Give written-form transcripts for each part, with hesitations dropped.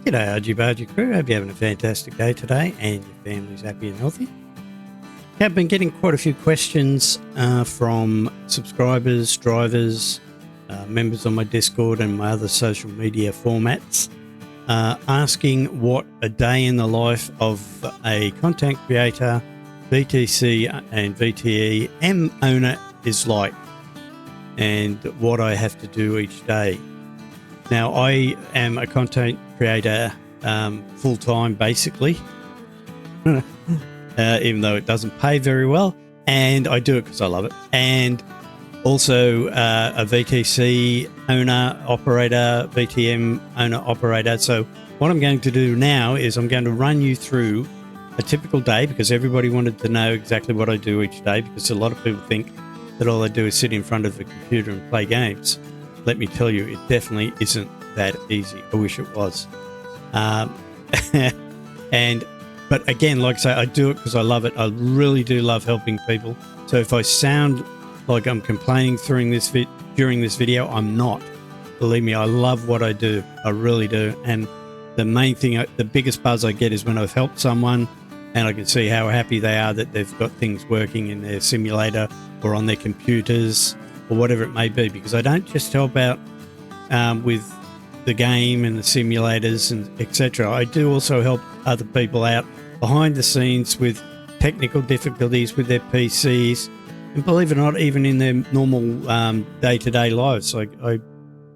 G'day RG Bargy crew, hope you're having a fantastic day today and your family's happy and healthy. I've been getting quite a few questions from subscribers, drivers, members on my Discord and my other social media formats asking what a day in the life of a content creator, VTC and VTE owner is like and what I have to do each day. Now, I am a content creator full-time, basically, even though it doesn't pay very well, and I do it because I love it. And also a VTC owner, operator, VTM owner, operator. So what I'm going to do now is I'm going to run you through a typical day, because everybody wanted to know exactly what I do each day, because a lot of people think that all I do is sit in front of the computer and play games. Let me tell you, it definitely isn't that easy. I wish it was. But again, like I say, I do it because I love it. I really do love helping people. So if I sound like I'm complaining during this video, I'm not. Believe me, I love what I do. I really do. And the main thing, the biggest buzz I get is when I've helped someone and I can see how happy they are that they've got things working in their simulator or on their computers, or whatever it may be, because I don't just help out with the game and the simulators and etc. I do also help other people out behind the scenes with technical difficulties with their PCs, and believe it or not, even in their normal day-to-day lives. I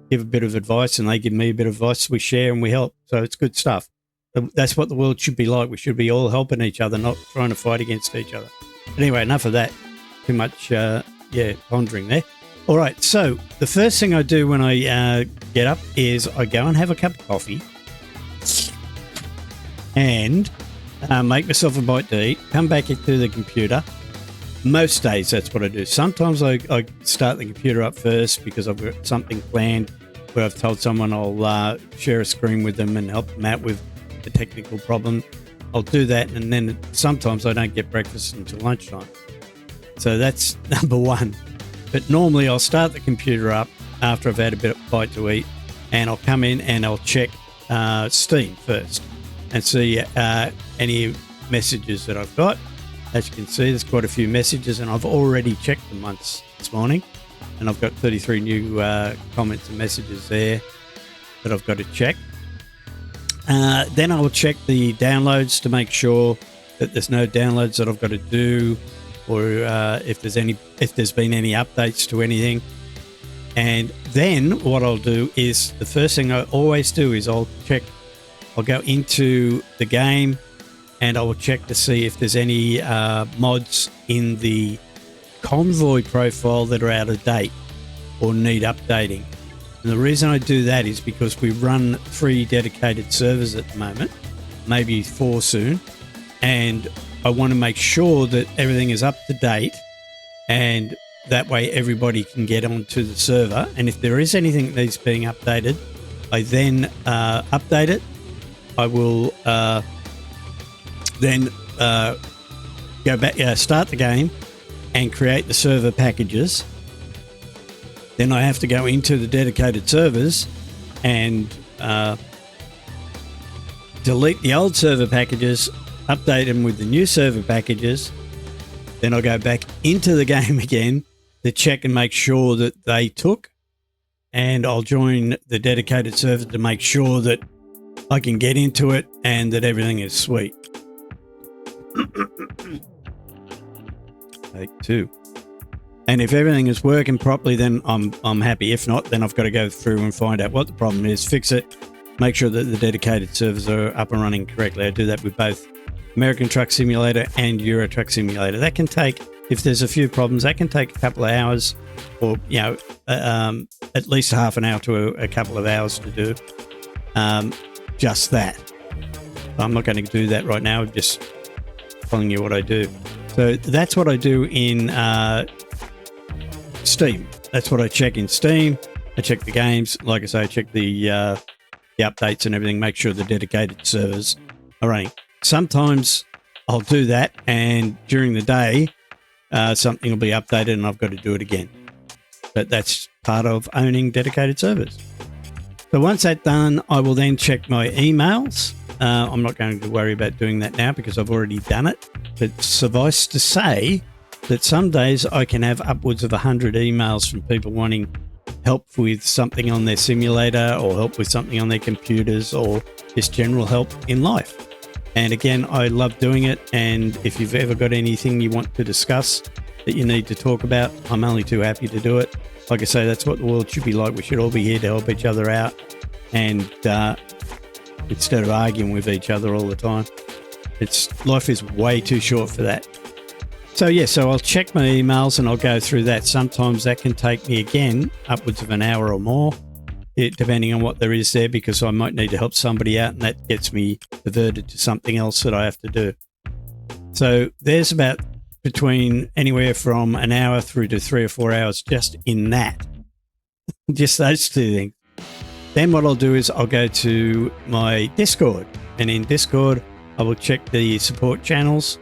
give a bit of advice and they give me a bit of advice. We share and we help, so it's good stuff. That's what the world should be like. We should be all helping each other, not trying to fight against each other. But anyway, enough of that. Too much pondering there. All right, so the first thing I do when I get up is I go and have a cup of coffee and make myself a bite to eat, come back into the computer. Most days that's what I do. Sometimes I start the computer up first because I've got something planned where I've told someone I'll share a screen with them and help them out with the technical problem. I'll do that, and then sometimes I don't get breakfast until lunchtime. So that's number one. But normally I'll start the computer up after I've had a bit of bite to eat, and I'll come in and I'll check Steam first and see any messages that I've got. As you can see, there's quite a few messages, and I've already checked them once this morning, and I've got 33 new comments and messages there that I've got to check. Then I will check the downloads to make sure that there's no downloads that I've got to do, or if there's been any updates to anything. And then what I'll do is, the first thing I always do is I'll go into the game and I will check to see if there's any mods in the convoy profile that are out of date or need updating. And the reason I do that is because we run 3 dedicated servers at the moment, maybe 4 soon, and I want to make sure that everything is up to date, and that way everybody can get onto the server. And if there is anything that needs being updated, I then update it. I will then go back, start the game and create the server packages. Then I have to go into the dedicated servers and delete the old server packages, update them with the new server packages. Then I'll go back into the game again to check and make sure that they took, and I'll join the dedicated server to make sure that I can get into it and that everything is sweet. Take 2. And if everything is working properly, then I'm happy. If not, then I've got to go through and find out what the problem is, fix it, make sure that the dedicated servers are up and running correctly. I do that with both American Truck Simulator and Euro Truck Simulator. That can take, if there's a few problems, that can take a couple of hours, or at least half an hour to a couple of hours to do just that. I'm not going to do that right now. I'm just telling you what I do. So that's what I do in Steam. That's what I check in Steam. I check the games. Like I say, I check the updates and everything, make sure the dedicated servers are running. Sometimes I'll do that, and during the day, something will be updated and I've got to do it again. But that's part of owning dedicated servers. So once that's done, I will then check my emails. I'm not going to worry about doing that now because I've already done it. But suffice to say that some days I can have upwards of 100 emails from people wanting help with something on their simulator or help with something on their computers or just general help in life. And again, I love doing it. And if you've ever got anything you want to discuss that you need to talk about, I'm only too happy to do it. Like I say, that's what the world should be like. We should all be here to help each other out. And instead of arguing with each other all the time, life is way too short for that. So I'll check my emails and I'll go through that. Sometimes that can take me, again, upwards of an hour or more, depending on what there is there, because I might need to help somebody out and that gets me diverted to something else that I have to do. So there's about between anywhere from an hour through to 3 or 4 hours just in that. Just those two things. Then what I'll do is I'll go to my Discord, and in Discord I will check the support channels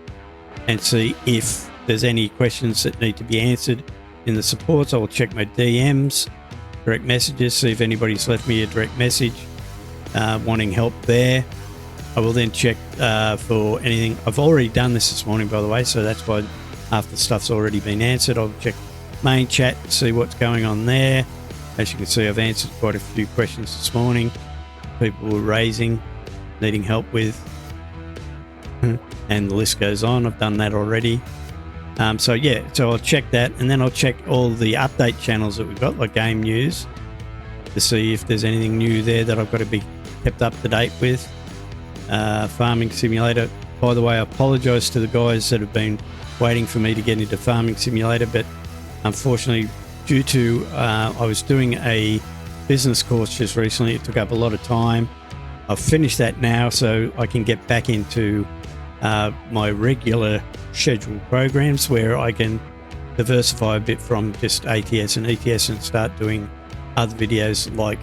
and see if there's any questions that need to be answered in the supports. I will check my DMs, direct messages, see if anybody's left me a direct message wanting help there. I will then check for anything. I've already done this morning, by the way, so that's why after stuff's already been answered, I'll check main chat to see what's going on there. As you can see, I've answered quite a few questions this morning. People were raising, needing help with, and the list goes on. I've done that already. So I'll check that, and then I'll check all the update channels that we've got, like game news, to see if there's anything new there that I've got to be kept up to date with. Farming Simulator. By the way, I apologise to the guys that have been waiting for me to get into Farming Simulator, but unfortunately, due to I was doing a business course just recently, it took up a lot of time. I've finished that now, so I can get back into my regular scheduled programs where I can diversify a bit from just ATS and ETS and start doing other videos like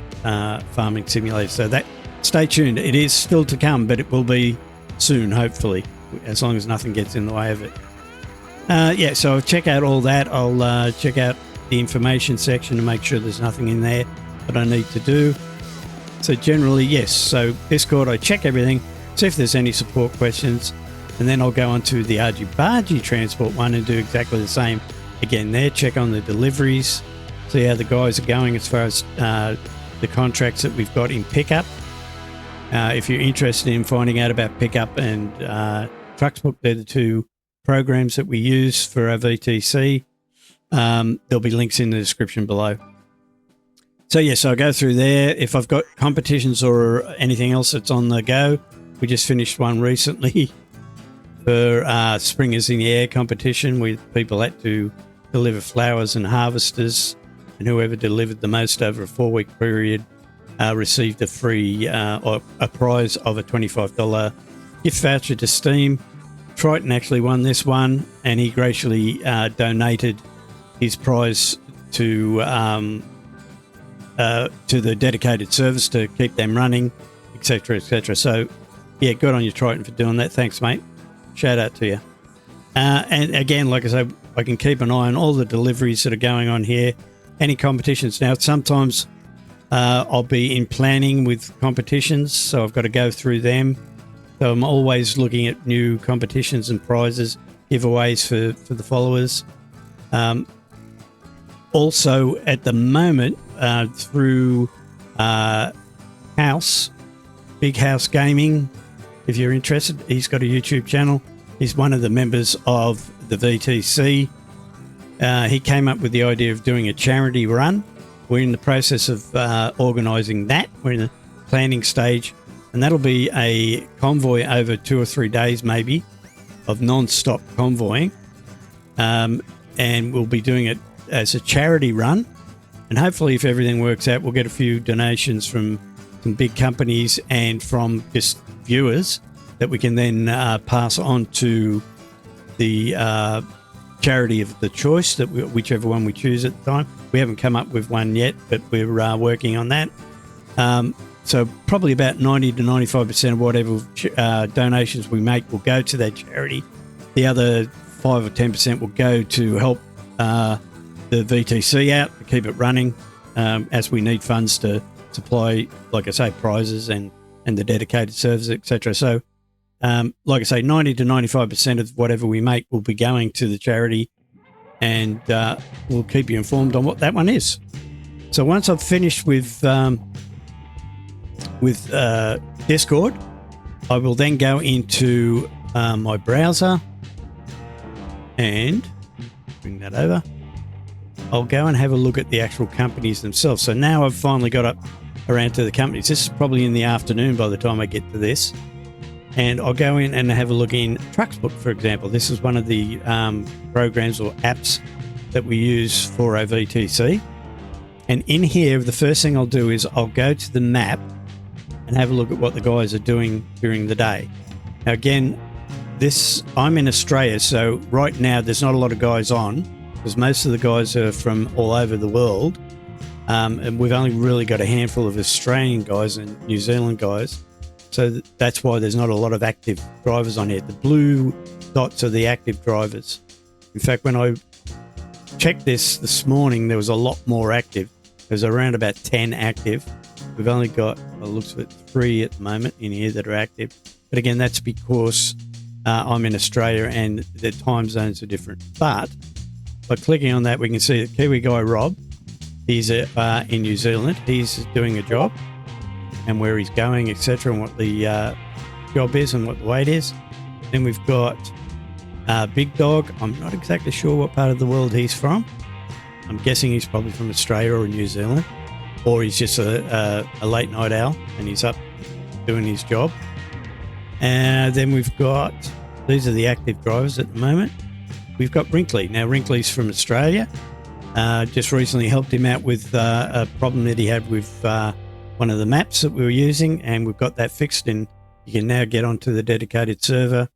Farming Simulator. So that, stay tuned. It is still to come, but it will be soon, hopefully, as long as nothing gets in the way of it. So I'll check out all that. I'll check out the information section to make sure there's nothing in there that I need to do. So generally, yes. So Discord, I check everything, see if there's any support questions, and then I'll go on to the Argy-Bargy transport one and do exactly the same again there. Check on the deliveries, see how the guys are going as far as the contracts that we've got in pickup. If you're interested in finding out about pickup and Trucksbook, they're the two programs that we use for our VTC. There'll be links in the description below. So I'll go through there. If I've got competitions or anything else that's on the go, we just finished one recently for Spring is in the Air competition, where people had to deliver flowers and harvesters, and whoever delivered the most over a 4-week period received a free or a prize of a $25 gift voucher to Steam. Triton actually won this one, and he graciously donated his prize to the dedicated service to keep them running, etc., etc. So, good on you, Triton, for doing that. Thanks, mate. Shout out to you. And again, like I say, I can keep an eye on all the deliveries that are going on here. Any competitions now? Sometimes I'll be in planning with competitions, so I've got to go through them. So I'm always looking at new competitions and prizes, giveaways for the followers. Also, at the moment, through Big House Gaming, if you're interested, he's got a YouTube channel. He's one of the members of the VTC. He came up with the idea of doing a charity run. We're in the process of organising that. We're in the planning stage, and that'll be a convoy over 2 or 3 days, maybe, of non-stop convoying. And we'll be doing it as a charity run. And hopefully, if everything works out, we'll get a few donations from some big companies and from just viewers that we can then pass on to the charity of the choice, that whichever one we choose at the time. We haven't come up with one yet, but we're working on that. So probably about 90 to 95% of whatever donations we make will go to that charity. The other 5 or 10% will go to help the VTC out, to keep it running, as we need funds to supply, like I say, prizes and the dedicated servers, etc. So, like I say, 90 to 95% of whatever we make will be going to the charity, and we'll keep you informed on what that one is. So once I've finished with Discord, I will then go into my browser and bring that over. I'll go and have a look at the actual companies themselves. So now I've finally got up around to the companies. This is probably in the afternoon by the time I get to this. And I'll go in and have a look in Trucksbook, for example. This is one of the programs or apps that we use for our VTC. And in here, the first thing I'll do is I'll go to the map and have a look at what the guys are doing during the day. Now, again, I'm in Australia, so right now there's not a lot of guys on because most of the guys are from all over the world. And we've only really got a handful of Australian guys and New Zealand guys. So that's why there's not a lot of active drivers on here. The blue dots are the active drivers. In fact, when I checked this morning, there was a lot more active. There's around about 10 active. We've only got, by the looks of it, 3 at the moment in here that are active. But again, that's because I'm in Australia and the time zones are different. But by clicking on that, we can see that Kiwi guy Rob, he's in New Zealand. He's doing a job and where he's going, etc., and what the job is and what the weight is. Then we've got Big Dog. I'm not exactly sure what part of the world he's from. I'm guessing he's probably from Australia or New Zealand, or he's just a late night owl and he's up doing his job. And then we've got, these are the active drivers at the moment. We've got Wrinkly. Now, Wrinkly's from Australia. Just recently helped him out with a problem that he had with one of the maps that we were using, and we've got that fixed, and you can now get onto the dedicated server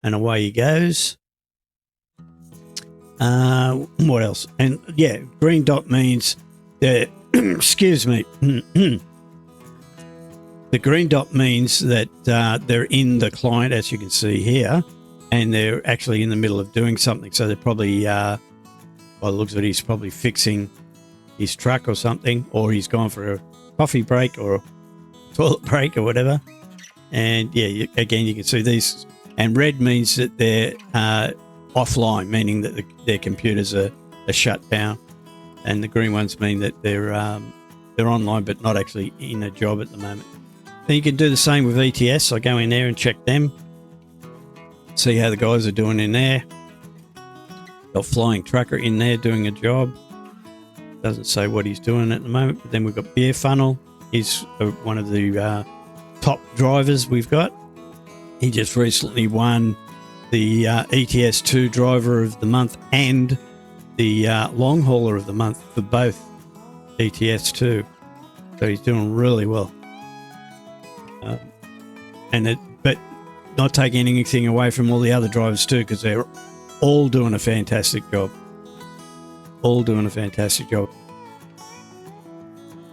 and away he goes. What else? And yeah, green dot means that excuse me. The green dot means that they're in the client, as you can see here, and they're actually in the middle of doing something. So they're probably, by the looks of it, he's probably fixing his truck or something, or he's gone for a coffee break or a toilet break or whatever. And yeah, again, you can see these. And red means that they're offline, meaning that their computers are shut down. And the green ones mean that they're online, but not actually in a job at the moment. Then you can do the same with ETS. I go in there and check them, see how the guys are doing in there. Got Flying Trucker in there doing a job. Doesn't say what he's doing at the moment. But then we've got Beer Funnel. He's one of the top drivers we've got. He just recently won the ETS 2 Driver of the Month and the Long Hauler of the Month for both ETS 2. So he's doing really well. But not taking anything away from all the other drivers too, because they're all doing a fantastic job. All doing a fantastic job.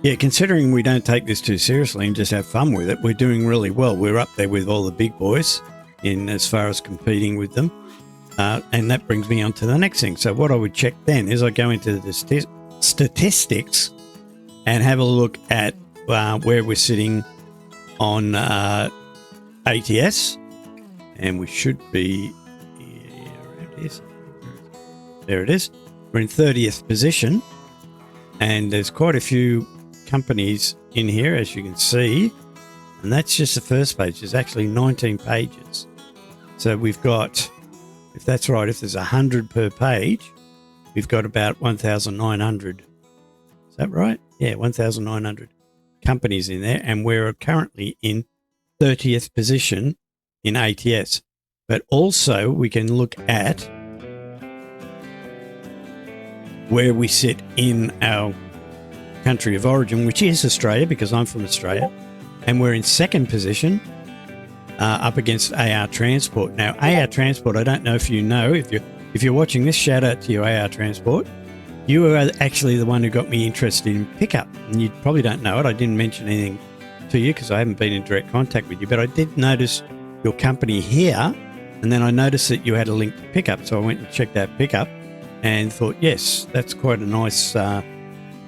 Yeah, considering we don't take this too seriously and just have fun with it, we're doing really well. We're up there with all the big boys in as far as competing with them. And that brings me on to the next thing. So what I would check then is I go into the statistics and have a look at where we're sitting on ATS. And we should be there it is. We're in 30th position, and there's quite a few companies in here, as you can see, and that's just the first page. There's actually 19 pages. So we've got, if that's right, if there's 100 per page, we've got about 1,900. Is that right? Yeah, 1,900 companies in there, and we're currently in 30th position in ATS. But also we can look at where we sit in our country of origin, which is Australia, because I'm from Australia, and we're in second position up against AR Transport. Now, AR Transport, I don't know if you know, if you're watching this, shout out to you, AR Transport. You were actually the one who got me interested in pickup, and you probably don't know it. I didn't mention anything to you because I haven't been in direct contact with you, but I did notice your company here, and then I noticed that you had a link to pickup, so I went and checked out pickup and thought, yes, that's quite a nice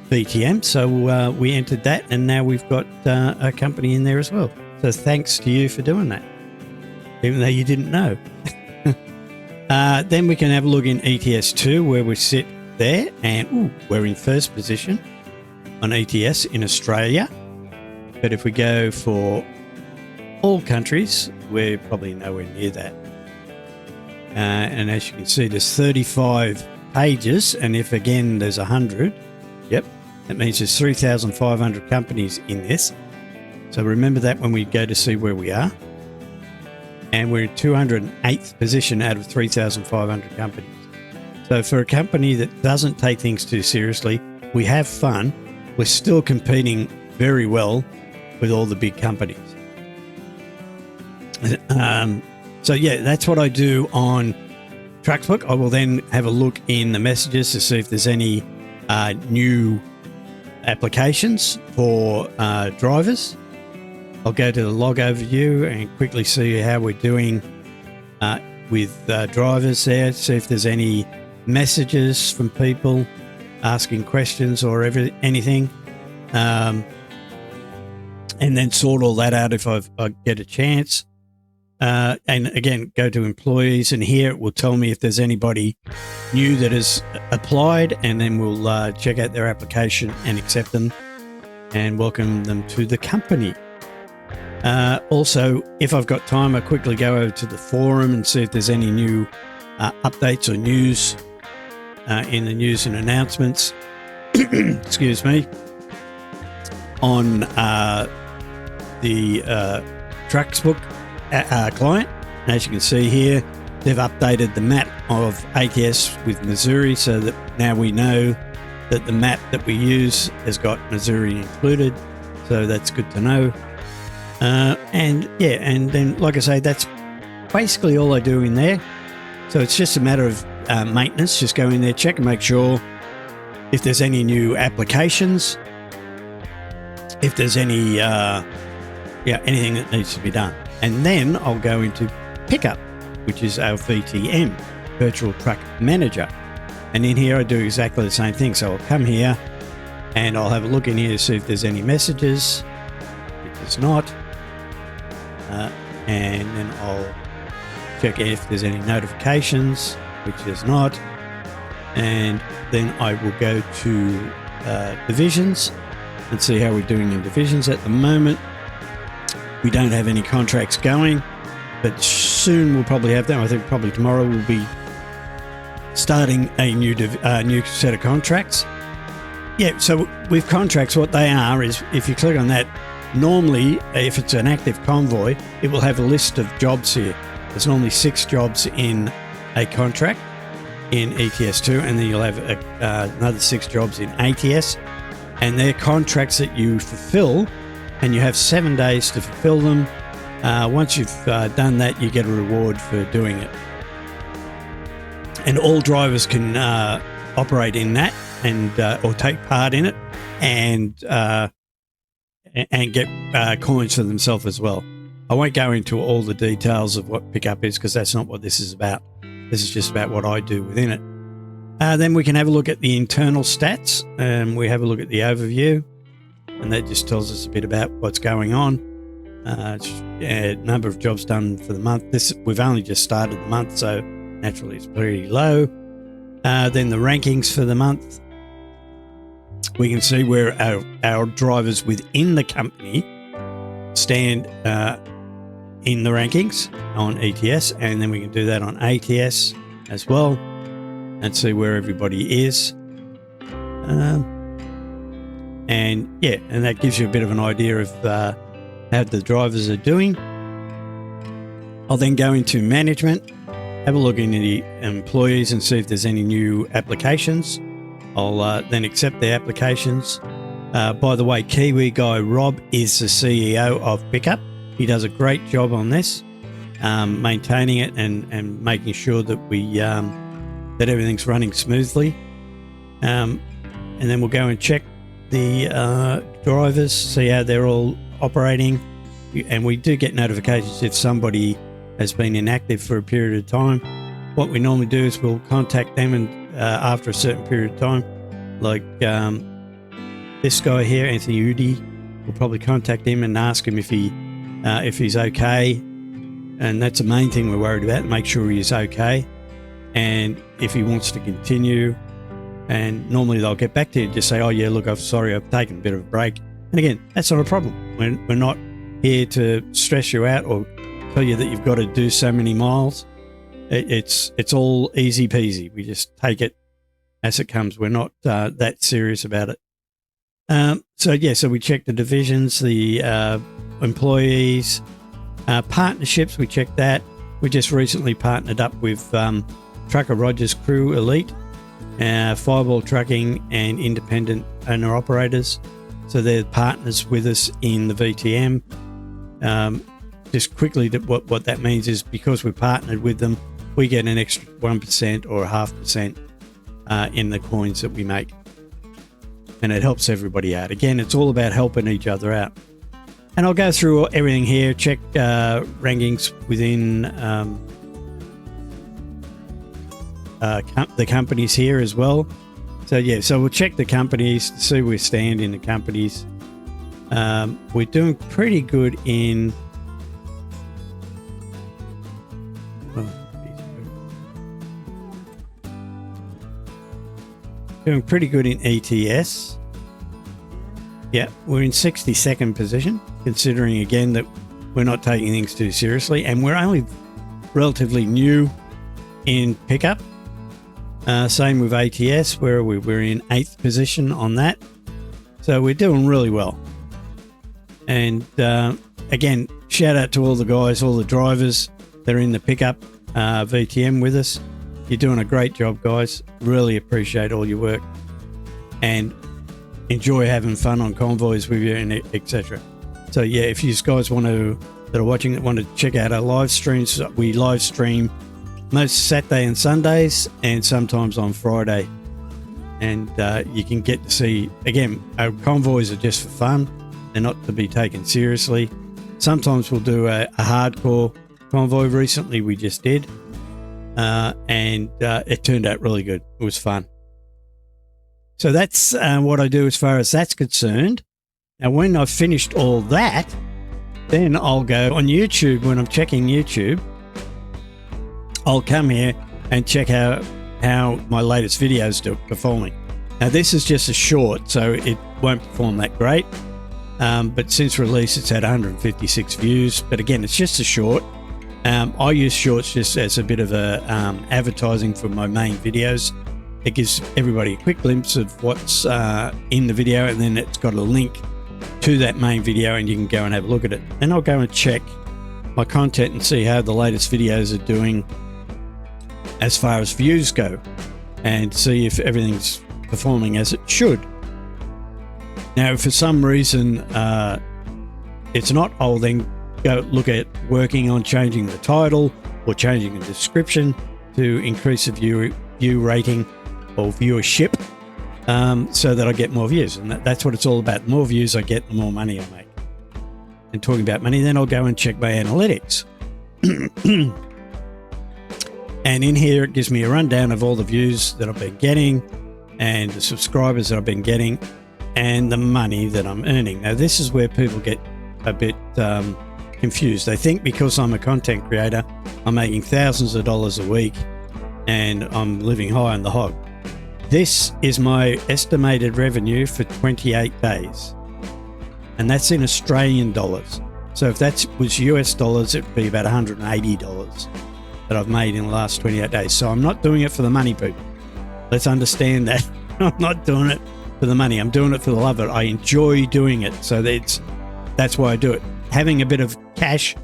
VTM. So we entered that, and now we've got a company in there as well. So thanks to you for doing that, even though you didn't know. Then we can have a look in ETS2 where we sit there, and we're in first position on ETS in Australia. But if we go for all countries, we're probably nowhere near that. And as you can see, there's 35 pages, and if again there's 100, that means there's 3,500 companies in this. So remember that when we go to see where we are. And we're in 208th position out of 3,500 companies. So for a company that doesn't take things too seriously, we have fun, we're still competing very well with all the big companies. So yeah, that's what I do on Trucksbook. I will then have a look in the messages to see if there's any new applications for drivers. I'll go to the log overview and quickly see how we're doing with drivers there, see if there's any messages from people asking questions or anything, and then sort all that out if I get a chance. And again, go to employees, and here it will tell me if there's anybody new that has applied, and then we'll check out their application and accept them and welcome them to the company. Also, if I've got time, I'll quickly go over to the forum and see if there's any new updates or news in the news and announcements, excuse me, on the Trucksbook client. And as you can see here, they've updated the map of ATS with Missouri so that now we know that the map that we use has got Missouri included. So that's good to know. And then, like I say, that's basically all I do in there. So it's just a matter of maintenance. Just go in there, check and make sure if there's any new applications, if there's any, anything that needs to be done. And then I'll go into Pickup, which is our VTM, Virtual Truck Manager. And in here, I do exactly the same thing. So I'll come here and I'll have a look in here to see if there's any messages. If there's not, and then I'll check if there's any notifications, which there's not. And then I will go to divisions and see how we're doing in divisions. At the moment, we don't have any contracts going, but soon we'll probably have them. I think probably tomorrow we'll be starting a new set of contracts. Yeah, so with contracts, what they are is, if you click on that, normally if it's an active convoy, it will have a list of jobs here. There's normally 6 jobs in a contract in ETS2, and then you'll have another 6 jobs in ATS, and they're contracts that you fulfill, and you have 7 days to fulfill them. Once you've done that, you get a reward for doing it. And all drivers can operate in that and or take part in it, and get coins for themselves as well. I won't go into all the details of what Pickup is, because that's not what this is about. This is just about what I do within it. Then we can have a look at the internal stats, and we have a look at the overview, and that just tells us a bit about what's going on. Number of jobs done for the month. We've only just started the month, so naturally it's pretty low. Then the rankings for the month. We can see where our drivers within the company stand in the rankings on ETS, and then we can do that on ATS as well and see where everybody is. And that gives you a bit of an idea of how the drivers are doing. I'll then go into management, have a look into the employees and see if there's any new applications. I'll then accept the applications. By the way, Kiwi guy Rob is the CEO of Pickup. He does a great job on this, maintaining it and making sure that that everything's running smoothly. And then we'll go and check the drivers, see how they're all operating. And we do get notifications if somebody has been inactive for a period of time. What we normally do is we'll contact them and after a certain period of time, like this guy here, Anthony Udi, we'll probably contact him and ask him if he's okay. And that's the main thing we're worried about, make sure he's okay. And if he wants to continue, and normally they'll get back to you and just say, oh yeah, look, I'm sorry, I've taken a bit of a break. And again, that's not a problem. We're not here to stress you out or tell you that you've got to do so many miles. It's all easy peasy. We just take it as it comes. We're not that serious about it. So we check the divisions, the employees, partnerships. We check that. We just recently partnered up with Trucker Rogers Crew Elite, Fireball Trucking, and Independent Owner Operators. So they're partners with us in the VTM. Just quickly, what that means is because we're partnered with them, we get an extra 1% or 0.5% in the coins that we make. And it helps everybody out. Again, it's all about helping each other out. And I'll go through everything here, check rankings within the companies here as well. So we'll check the companies to see where we stand in the companies. We're doing pretty good in ETS. Yeah, we're in 62nd position, considering again that we're not taking things too seriously, and we're only relatively new in pickup. Same with ATS, where we're in 8th position on that. So we're doing really well. And again, shout out to all the guys, all the drivers that are in the pickup VTM with us. You're doing a great job, guys. Really appreciate all your work and enjoy having fun on convoys with you and etc. So yeah, if you guys that are watching that want to check out our live streams, we live stream most Saturday and Sundays and sometimes on Friday. And you can get to see, again, our convoys are just for fun. They're not to be taken seriously. Sometimes we'll do a hardcore convoy. Recently we just did. And it turned out really good. It was fun. So that's what I do as far as that's concerned. Now, when I've finished all that, then I'll go on YouTube. When I'm checking YouTube, I'll come here and check how my latest videos are performing. Now, this is just a short, so it won't perform that great. But since release, it's had 156 views. But again, it's just a short. I use shorts just as a bit of a advertising for my main videos. It gives everybody a quick glimpse of what's in the video, and then it's got a link to that main video, and you can go and have a look at it. Then I'll go and check my content and see how the latest videos are doing as far as views go, and see if everything's performing as it should. Now, if for some reason it's not, I'll then go look at working on changing the title or changing the description to increase the view rating or viewership, so that I get more views. And that's what it's all about. The more views I get, the more money I make. And talking about money, then I'll go and check my analytics. And in here, it gives me a rundown of all the views that I've been getting and the subscribers that I've been getting and the money that I'm earning. Now, this is where people get a bit confused. They think because I'm a content creator, I'm making thousands of dollars a week and I'm living high on the hog. This is my estimated revenue for 28 days. And that's in Australian dollars. So if that was US dollars, it would be about $180 that I've made in the last 28 days. So I'm not doing it for the money, people. Let's understand that. I'm not doing it for the money. I'm doing it for the love of it. I enjoy doing it. So that's why I do it. Having a bit of cash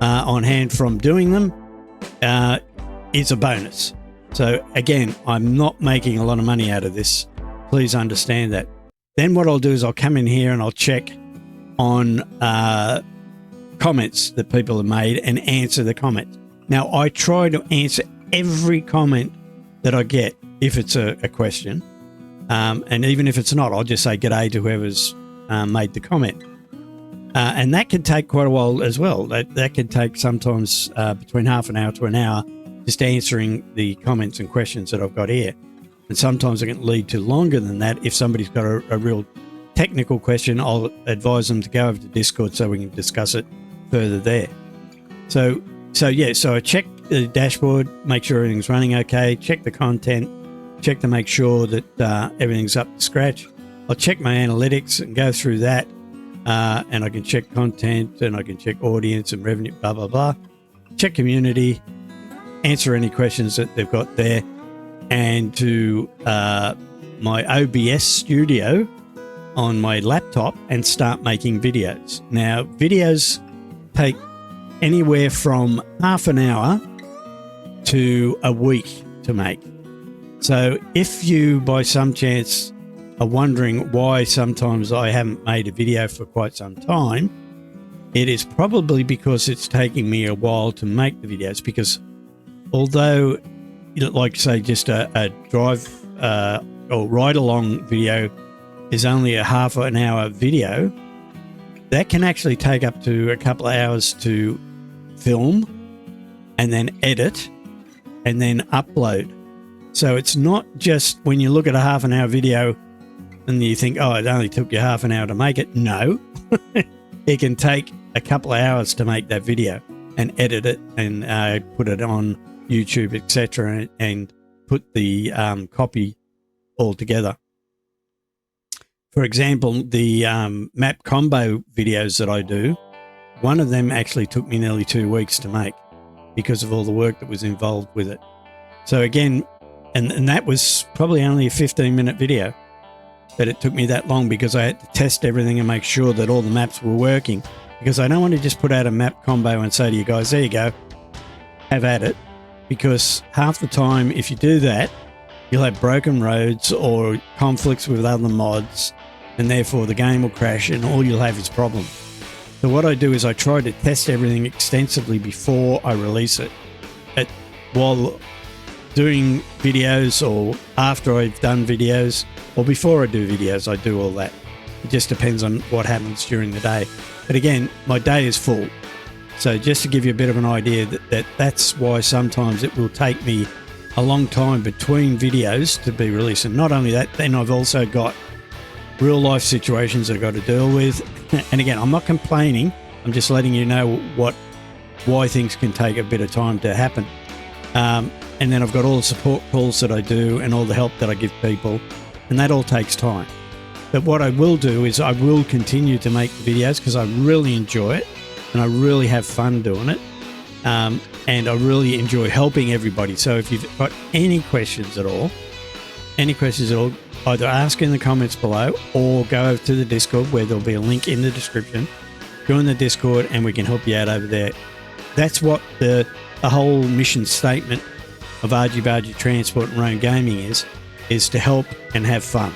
on hand from doing them is a bonus. So again, I'm not making a lot of money out of this. Please understand that. Then what I'll do is I'll come in here and I'll check on comments that people have made and answer the comments. Now, I try to answer every comment that I get if it's a question. And even if it's not, I'll just say g'day to whoever's made the comment. And that can take quite a while as well. That can take sometimes between half an hour to an hour just answering the comments and questions that I've got here. And sometimes it can lead to longer than that if somebody's got a real technical question, I'll advise them to go over to Discord so we can discuss it further there. So I check the dashboard, make sure everything's running okay, check the content, check to make sure that everything's up to scratch. I'll check my analytics and go through that, and I can check content, and I can check audience and revenue, blah, blah, blah. Check community, answer any questions that they've got there, and to my OBS studio on my laptop and start making videos. Now, videos take anywhere from half an hour to a week to make. So if you, by some chance, are wondering why sometimes I haven't made a video for quite some time, it is probably because it's taking me a while to make the videos, because although, like say, just a drive or ride along video is only a half an hour video, that can actually take up to a couple of hours to film and then edit and then upload. So it's not just when you look at a half an hour video and you think, oh, it only took you half an hour to make it. No, it can take a couple of hours to make that video and edit it and put it on YouTube, etc., and put the copy all together. For example, the map combo videos that I do, one of them actually took me nearly 2 weeks to make because of all the work that was involved with it. So again, and that was probably only a 15-minute video, but it took me that long because I had to test everything and make sure that all the maps were working, because I don't want to just put out a map combo and say to you guys, there you go, have at it, because half the time if you do that, you'll have broken roads or conflicts with other mods, and therefore the game will crash and all you'll have is problems. So what I do is I try to test everything extensively before I release it. While doing videos, or after I've done videos, or before I do videos, I do all that. It just depends on what happens during the day. But again, my day is full. So just to give you a bit of an idea, that's why sometimes it will take me a long time between videos to be released. And not only that, then I've also got real life situations that I've got to deal with. And again, I'm not complaining. I'm just letting you know why things can take a bit of time to happen. And then I've got all the support calls that I do and all the help that I give people, and that all takes time. But what I will do is I will continue to make videos because I really enjoy it and I really have fun doing it. And I really enjoy helping everybody. So if you've got any questions at all, either ask in the comments below or go over to the Discord, where there'll be a link in the description. Join the Discord and we can help you out over there. That's what the whole mission statement of Argy Bargy Transport and Roam Gaming is to help and have fun.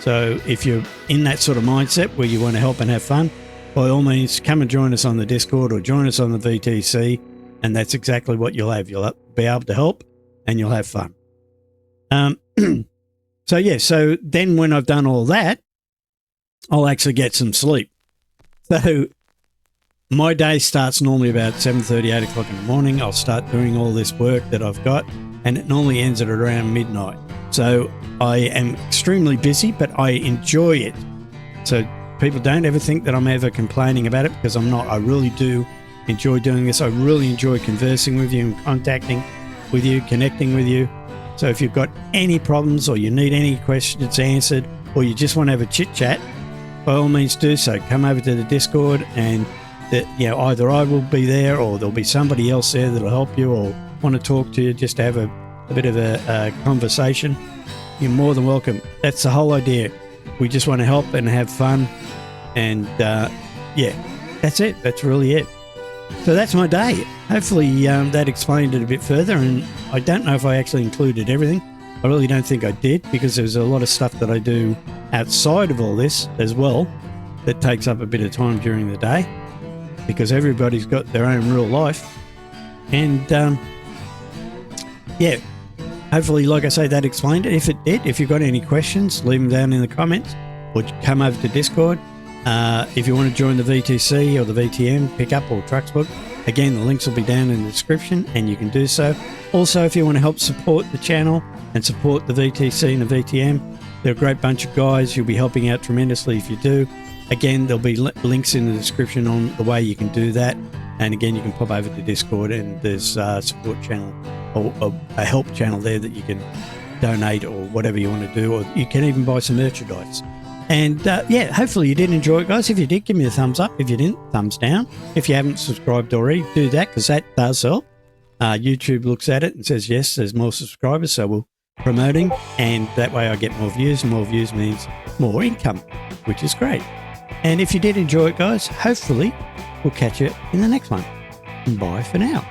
So if you're in that sort of mindset where you want to help and have fun, by all means, come and join us on the Discord or join us on the VTC, and that's exactly what you'll have. You'll be able to help and you'll have fun. So then when I've done all that, I'll actually get some sleep. So my day starts normally about 7:30, 8 o'clock in the morning. I'll start doing all this work that I've got, and it normally ends at around midnight. So I am extremely busy, but I enjoy it. So people don't ever think that I'm ever complaining about it, because I'm not. I really do enjoy doing this. I really enjoy conversing with you and contacting with you, connecting with you. So if you've got any problems or you need any questions answered, or you just want to have a chit chat, by all means do so. Come over to the Discord, and either I will be there or there'll be somebody else there that'll help you or want to talk to you just to have a bit of a conversation. You're more than welcome. That's the whole idea. We just want to help and have fun, and that's it. That's really it. So that's my day. Hopefully that explained it a bit further, and I don't know if I actually included everything. I really don't think I did, because there's a lot of stuff that I do outside of all this as well that takes up a bit of time during the day, because everybody's got their own real life. And hopefully, like I say, that explained it. If it did, if you've got any questions, leave them down in the comments or come over to Discord. If you want to join the VTC or the VTM pickup or trucks book, again, the links will be down in the description and you can do so. Also, if you want to help support the channel and support the VTC and the VTM, They're a great bunch of guys. You'll be helping out tremendously if you do. Again, there'll be links in the description on the way you can do that. And again, you can pop over to Discord, and there's a support channel or a help channel there that you can donate or whatever you want to do, or you can even buy some merchandise. And yeah, hopefully you did enjoy it, guys. If you did, give me a thumbs up. If you didn't, thumbs down. If you haven't subscribed already, do that, because that does help. YouTube looks at it and says, yes, there's more subscribers, so we're promoting, and that way I get more views. More views means more income, which is great. And if you did enjoy it, guys, hopefully we'll catch you in the next one. Bye for now.